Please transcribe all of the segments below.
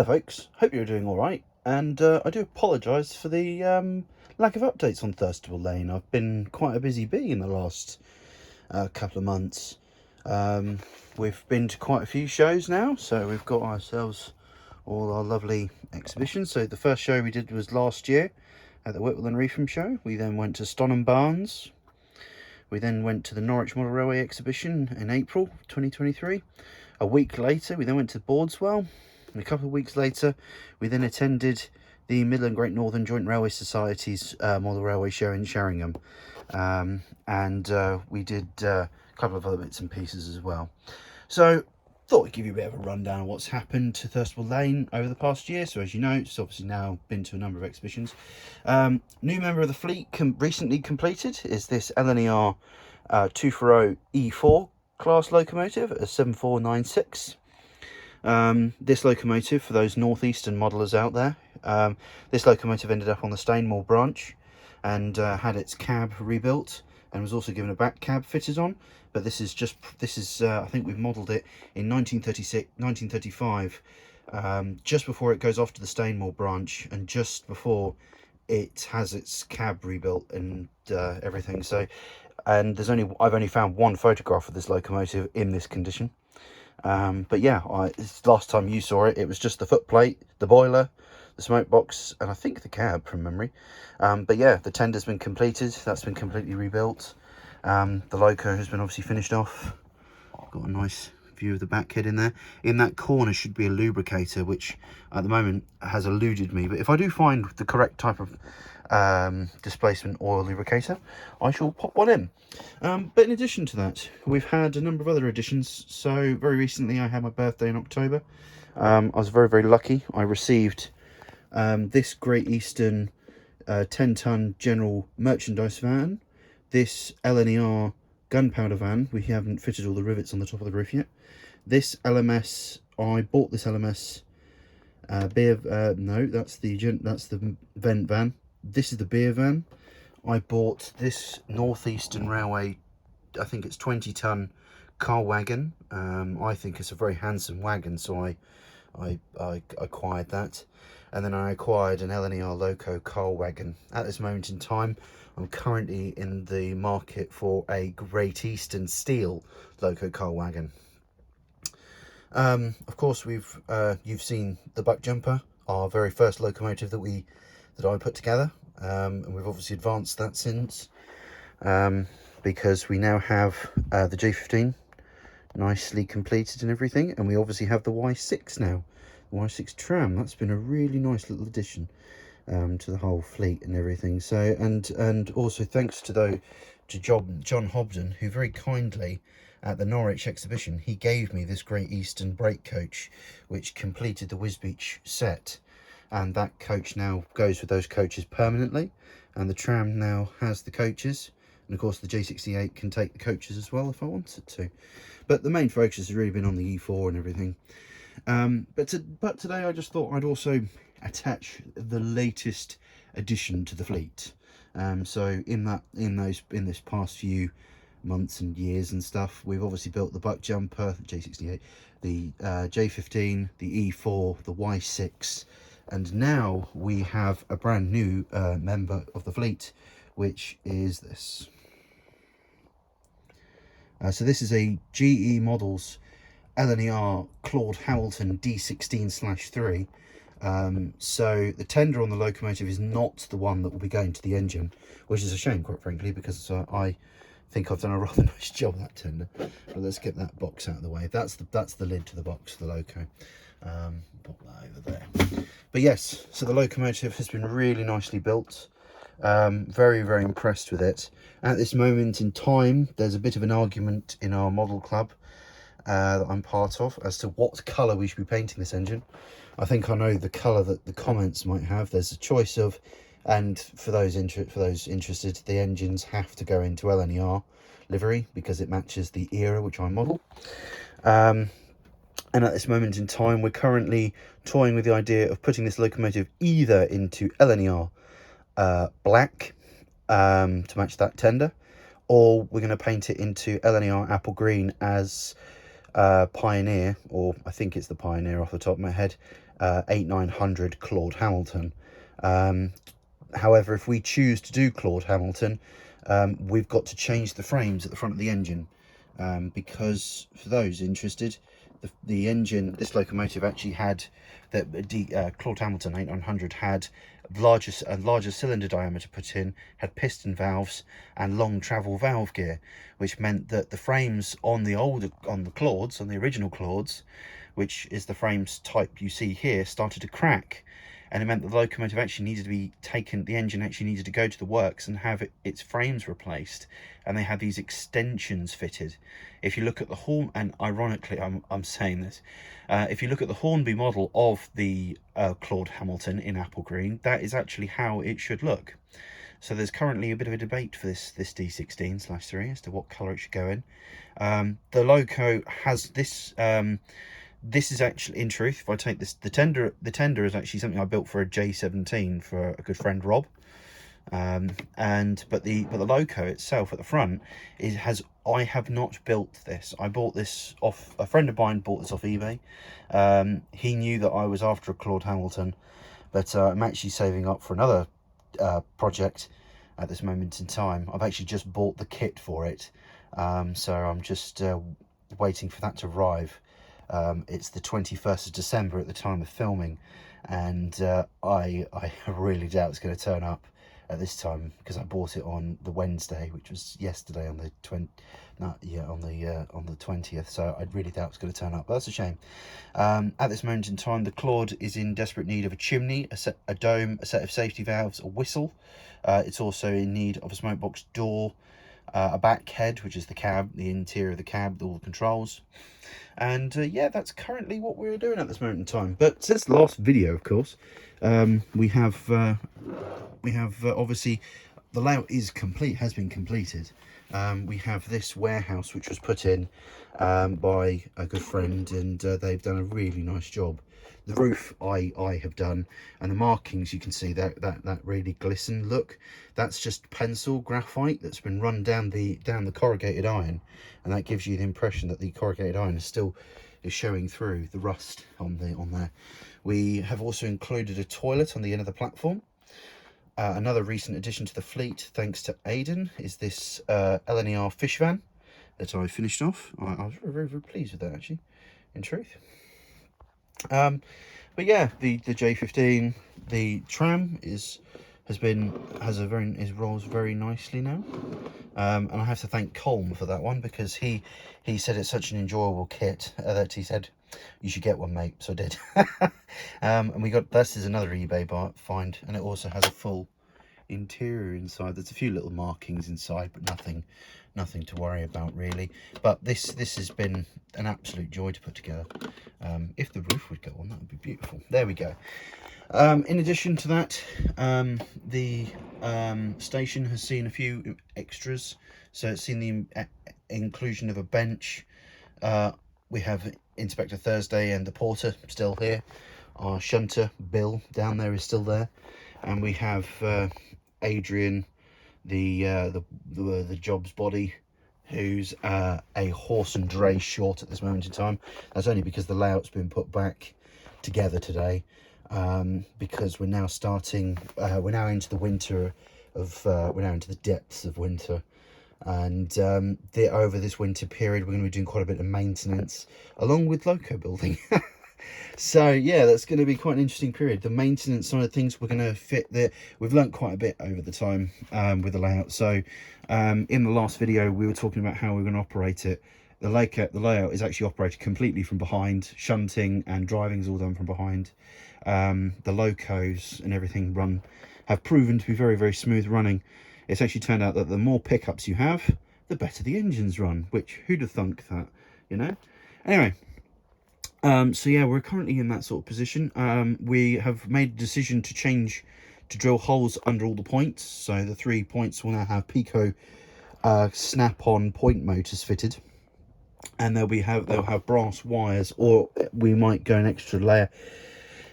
Hello folks, hope you're doing alright, and I do apologise for the lack of updates on Thurstable Lane. I've been quite a busy bee in the last couple of months. We've been to quite a few shows now, so we've got ourselves all our lovely exhibitions. So the first show we did was last year at the Whitwell and Reefham show. We then went to Stonham Barns. We then went to the Norwich Model Railway exhibition in April 2023. A week later we then went to Bordeswell. And a couple of weeks later, we then attended the Midland Great Northern Joint Railway Society's Model Railway Show in Sheringham. We did a couple of other bits and pieces as well. So, thought I'd give you a bit of a rundown of what's happened to Thurstable Lane over the past year. So, as you know, it's obviously now been to a number of exhibitions. New member of the fleet recently completed is this LNER 240 E4 class locomotive, a 7496. This locomotive, for those northeastern modelers out there, this locomotive ended up on the Stainmore branch and had its cab rebuilt and was also given a back cab fitted on. But this is I think we've modelled it in 1935, just before it goes off to the Stainmore branch and just before it has its cab rebuilt and everything. So, and I've only found one photograph of this locomotive in this condition. But yeah, last time you saw it, it was just the footplate, the boiler, the smoke box, and I think the cab from memory. But yeah, the tender's been completed. That's been completely rebuilt. The loco has been obviously finished off. Got a nice view of the back head in there. In that corner should be a lubricator, which at the moment has eluded me. But if I do find the correct type of displacement oil lubricator, I shall pop one in. But in addition to that, we've had a number of other additions. So very recently I had my birthday in October. I was very lucky. I received this Great Eastern 10-ton general merchandise van, this LNER gunpowder van. We haven't fitted all the rivets on the top of the roof yet. This LMS, I bought this LMS no, that's the vent van. This is the beer van. I bought this Northeastern Railway, I think it's 20-ton car wagon. I think it's a very handsome wagon, so I acquired that. And then I acquired an LNER Loco car wagon. At this moment in time, I'm currently in the market for a Great Eastern Steel Loco car wagon. Of course, you've seen the buck jumper, our very first locomotive that I put together. And we've obviously advanced that since, because we now have the J15 nicely completed and everything, and we obviously have the Y6 now, the Y6 tram. That's been a really nice little addition to the whole fleet and everything. So, and also thanks to John Hobden, who very kindly at the Norwich exhibition, he gave me this Great Eastern brake coach, which completed the Wisbeach set. And that coach now goes with those coaches permanently, and the tram now has the coaches, and of course the J68 can take the coaches as well if I wanted to. But the main focus has really been on the E4 and everything. But today I just thought I'd also attach the latest addition to the fleet. So in this past few months and years and stuff, we've obviously built the buck jumper, the J68, the J15, the E4, the Y6. And now we have a brand new member of the fleet, which is this. So this is a GE Models LNER Claude Hamilton D16/3. So the tender on the locomotive is not the one that will be going to the engine, which is a shame, quite frankly, because I think I've done a rather nice job of that tender. But let's get that box out of the way. That's the lid to the box, the loco. Pop that over there. But yes, so the locomotive has been really nicely built. Very impressed with it. At this moment in time, there's a bit of an argument in our model club that I'm part of as to what colour we should be painting this engine. I think I know the colour that the comments might have. There's a choice of, and for those interested, the engines have to go into LNER livery because it matches the era which I model. And at this moment in time, we're currently toying with the idea of putting this locomotive either into LNER black to match that tender, or we're going to paint it into LNER apple green as Pioneer, or I think it's the Pioneer off the top of my head, 8900 Claude Hamilton. However, if we choose to do Claude Hamilton, we've got to change the frames at the front of the engine, because for those interested, the engine, this locomotive actually had, the Claude Hamilton 8900 had a larger cylinder diameter put in, had piston valves and long travel valve gear, which meant that the frames on the Claudes, on the original Claudes, which is the frames type you see here, started to crack. And it meant that the locomotive actually needed to be taken, the engine actually needed to go to the works and have its frames replaced, and they had these extensions fitted. If you look at the Horn, and ironically I'm saying this, if you look at the Hornby model of the Claude Hamilton in apple green, that is actually how it should look. So there's currently a bit of a debate for this D16/3 as to what colour it should go in. The loco has this. This is actually, in truth, if I take this, the tender is actually something I built for a J17 for a good friend Rob. But the loco itself at the front I have not built this. I bought this off a friend of mine. Bought this off eBay. He knew that I was after a Claude Hamilton, but I'm actually saving up for another project at this moment in time. I've actually just bought the kit for it, so I'm just waiting for that to arrive. It's the 21st of December at the time of filming, and I really doubt it's going to turn up at this time, because I bought it on the Wednesday, which was yesterday, on the 20th. So I really doubt it's going to turn up. But that's a shame. At this moment in time, the Claude is in desperate need of a chimney, a dome, a set of safety valves, a whistle. It's also in need of a smoke box door, a back head, which is the cab, the interior of the cab with all the controls. And yeah, that's currently what we're doing at this moment in time. But since the last video, of course, we have obviously the layout has been completed. We have this warehouse which was put in by a good friend, and they've done a really nice job. The roof I have done, and the markings, you can see that really glisten look. That's just pencil graphite that's been run down the corrugated iron, and that gives you the impression that the corrugated iron is showing through the rust on there. We have also included a toilet on the end of the platform. Another recent addition to the fleet, thanks to Aidan, is this LNER fish van that I finished off. I was very, very pleased with that, actually, in truth. But yeah, the J15, the tram rolls very nicely now. And I have to thank Colm for that one, because he said it's such an enjoyable kit that he said you should get one, mate. So I did. And we got, this is another eBay find, and it also has a full interior inside. There's a few little markings inside, but nothing to worry about really. But this has been an absolute joy to put together. If the roof would go on, that would be beautiful. There we go. In addition to that, the station has seen a few extras. So it's seen the inclusion of a bench. We have Inspector Thursday and the porter still here. Our shunter Bill down there is still there, and we have Adrian, the job's body, who's a horse and dray short at this moment in time. That's only because the layout's been put back together today, because we're now starting, we're now into the winter of, we're now into the depths of winter, and over this winter period we're going to be doing quite a bit of maintenance along with loco building. So yeah, that's going to be quite an interesting period. The maintenance side of things, we're going to fit there. We've learnt quite a bit over the time with the layout. So in the last video we were talking about how we're going to operate it. The layout is actually operated completely from behind. Shunting and driving is all done from behind. The locos and everything have proven to be very, very smooth running. It's actually turned out that the more pickups you have, the better the engines run, which who'd have thunk that, you know? Anyway, so yeah, we're currently in that sort of position. We have made a decision to drill holes under all the points. So the 3 points will now have Pico snap-on point motors fitted, and they'll have brass wires, or we might go an extra layer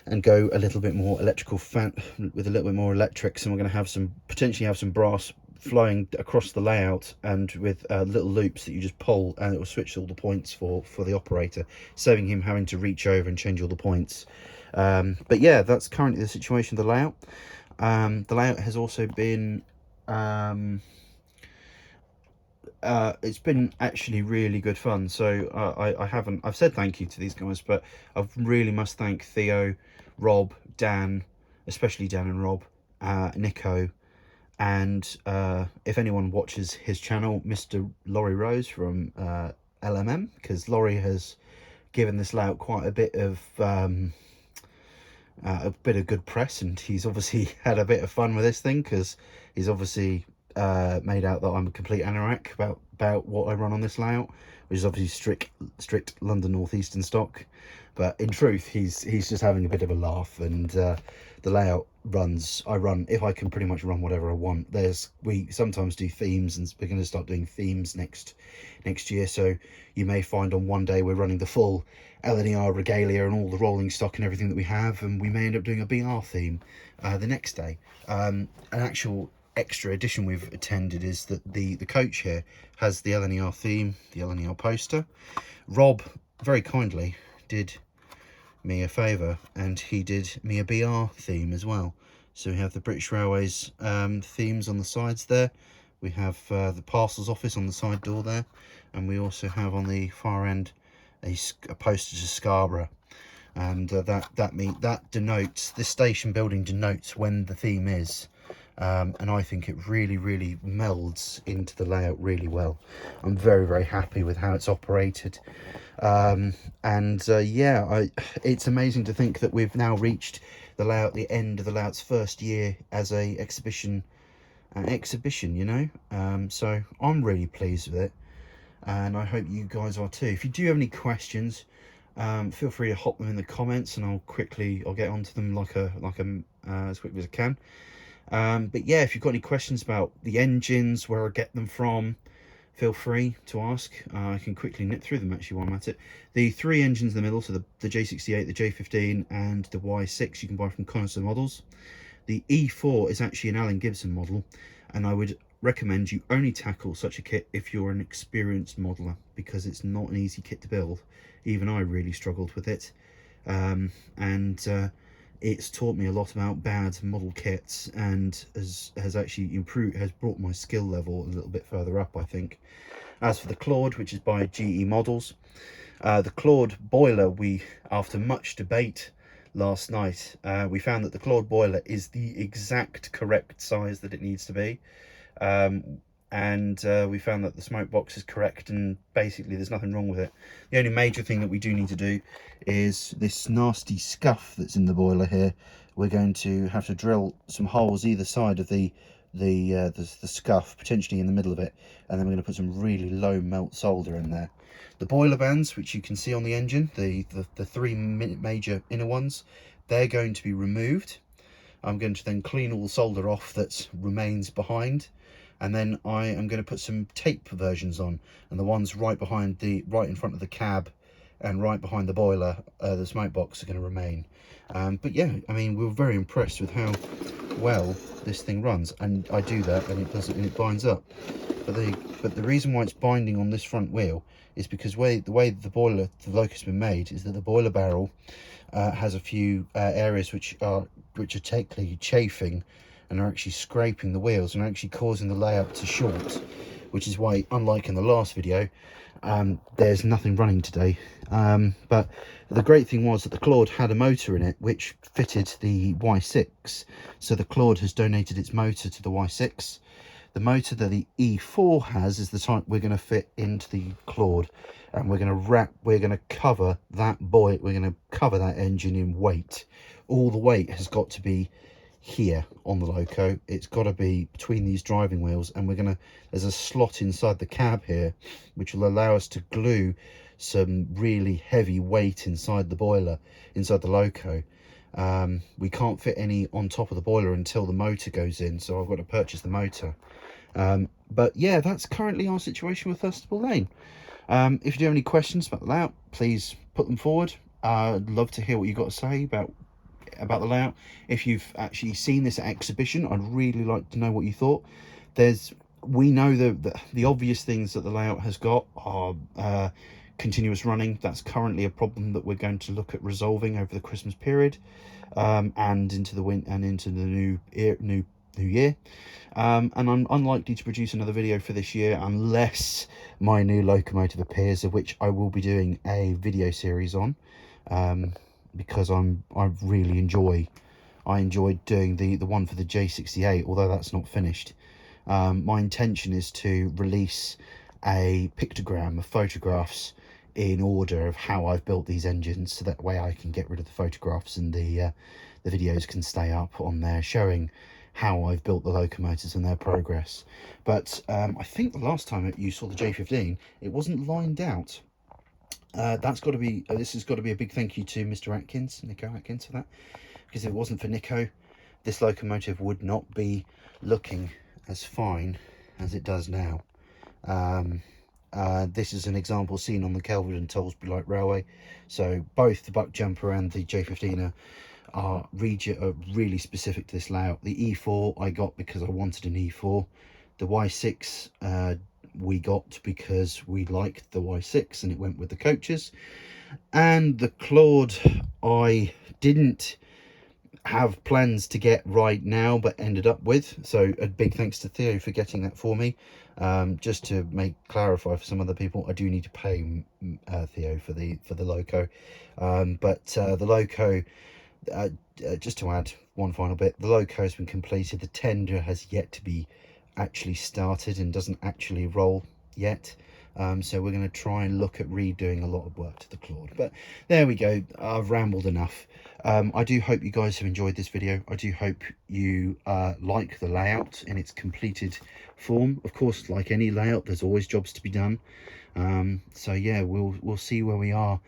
and go a little bit more electrical fan with a little bit more electrics, and we're going to potentially have some brass flowing across the layout, and with little loops that you just pull, and it will switch all the points for the operator, saving him having to reach over and change all the points. But yeah, that's currently the situation of the layout. The layout has also been it's been actually really good fun. So I've said thank you to these guys, but I really must thank Theo, Rob, Dan, especially Dan and Rob, Nico, and if anyone watches his channel, Mr. Laurie Rose from LMM, because Laurie has given this layout quite a bit of good press, and he's obviously had a bit of fun with this thing, because he's obviously made out that I'm a complete anorak about what I run on this layout, which is obviously strict London North Eastern stock. But in truth, he's just having a bit of a laugh, and the layout runs. If I can pretty much run whatever I want. We sometimes do themes, and we're going to start doing themes next year. So you may find on one day we're running the full LNER regalia and all the rolling stock and everything that we have, and we may end up doing a BR theme the next day. An actual extra addition we've attended is that the coach here has the LNER theme, the LNER poster. Rob very kindly did me a favour, and he did me a BR theme as well. So we have the British Railways themes on the sides there. We have the parcels office on the side door there, and we also have on the far end a poster to Scarborough. And that denotes, this station building denotes when the theme is. And I think it really melds into the layout really well. I'm very happy with how it's operated. Yeah, it's amazing to think that we've now reached the end of the layout's first year as an exhibition, you know. So I'm really pleased with it, and I hope you guys are too. If you do have any questions, feel free to hop them in the comments, and I'll get onto them as quickly as I can. But yeah, if you've got any questions about the engines, where I get them from, feel free to ask. I can quickly nip through them actually while I'm at it. The three engines in the middle, so the J68, the J15 and the Y6, you can buy from Connoisseur Models. The E4 is actually an Alan Gibson model, and I would recommend you only tackle such a kit if you're an experienced modeler, because it's not an easy kit to build. Even I really struggled with it, it's taught me a lot about bad model kits, and has actually brought my skill level a little bit further up, I think. As for the Claude, which is by GE Models, the Claude boiler, after much debate last night, we found that the Claude boiler is the exact correct size that it needs to be. We found that the smoke box is correct, and basically there's nothing wrong with it. The only major thing that we do need to do is this nasty scuff that's in the boiler here. We're going to have to drill some holes either side of the scuff, potentially in the middle of it, and then we're going to put some really low melt solder in there. The boiler bands, which you can see on the engine, the three major inner ones, they're going to be removed. I'm going to then clean all the solder off that remains behind, and then I am going to put some tape versions on, and the ones right in front of the cab and right behind the boiler, the smoke box, are going to remain. But yeah, I mean, we were very impressed with how well this thing runs, and I do that, and it binds up. But the reason why it's binding on this front wheel is because the way the locus has been made is that the boiler barrel has a few areas which are technically chafing and are actually scraping the wheels and are actually causing the layout to short, which is why, unlike in the last video, there's nothing running today. But the great thing was that the Claude had a motor in it which fitted the Y6, so the Claude has donated its motor to the Y6. The motor that the E4 has is the type we're going to fit into the Claude, and we're going to cover that engine in weight. All the weight has got to be here on the loco. It's got to be between these driving wheels, and there's a slot inside the cab here which will allow us to glue some really heavy weight inside the boiler, inside the loco. We can't fit any on top of the boiler until the motor goes in, so I've got to purchase the motor. But yeah, that's currently our situation with Thurstable Lane. If you do have any questions about the layout, please put them forward. I'd love to hear what you've got to say about the layout. If you've actually seen this exhibition, I'd really like to know what you thought. we know the obvious things that the layout has got are continuous running. That's currently a problem that we're going to look at resolving over the Christmas period, and into the new year. And I'm unlikely to produce another video for this year unless my new locomotive appears, of which I will be doing a video series on, because I really enjoyed doing the one for the J68, although that's not finished. My intention is to release a pictogram of photographs in order of how I've built these engines, so that way I can get rid of the photographs and the videos can stay up on there showing how I've built the locomotives and their progress. But I think the last time you saw the J15, it wasn't lined out. That's got to be this has got to be a big thank you to Mr. Atkins, Nico Atkins, for that, because if it wasn't for Nico, this locomotive would not be looking as fine as it does now. This is an example seen on the Kelwood and Tollesbury Light Railway. So both the buck jumper and the J15 are really specific to this layout. The E4 I got because I wanted an E4. The Y6 we got because we liked the Y6 and it went with the coaches. And the Claude I didn't have plans to get right now but ended up with, so a big thanks to Theo for getting that for me. Just to clarify for some other people, I do need to pay Theo for the loco, but the loco, just to add one final bit, the loco has been completed. The tender has yet to be actually started and doesn't actually roll yet. So we're going to try and look at redoing a lot of work to the Claude. But there we go, I've rambled enough. I do hope you guys have enjoyed this video. I do hope you like the layout in its completed form. Of course, like any layout, there's always jobs to be done. So yeah, we'll see where we are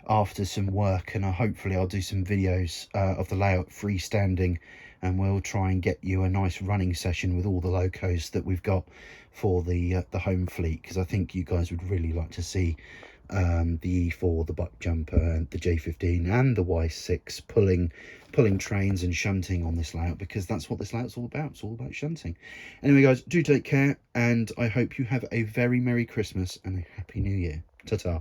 after some work, and hopefully I'll do some videos of the layout freestanding, and we'll try and get you a nice running session with all the locos that we've got for the home fleet, because I think you guys would really like to see the E4, the buck jumper, and the J15 and the Y6 pulling trains and shunting on this layout, because that's what this layout's all about. It's all about shunting. Anyway guys, do take care, and I hope you have a very Merry Christmas and a Happy New Year. Ta-ta.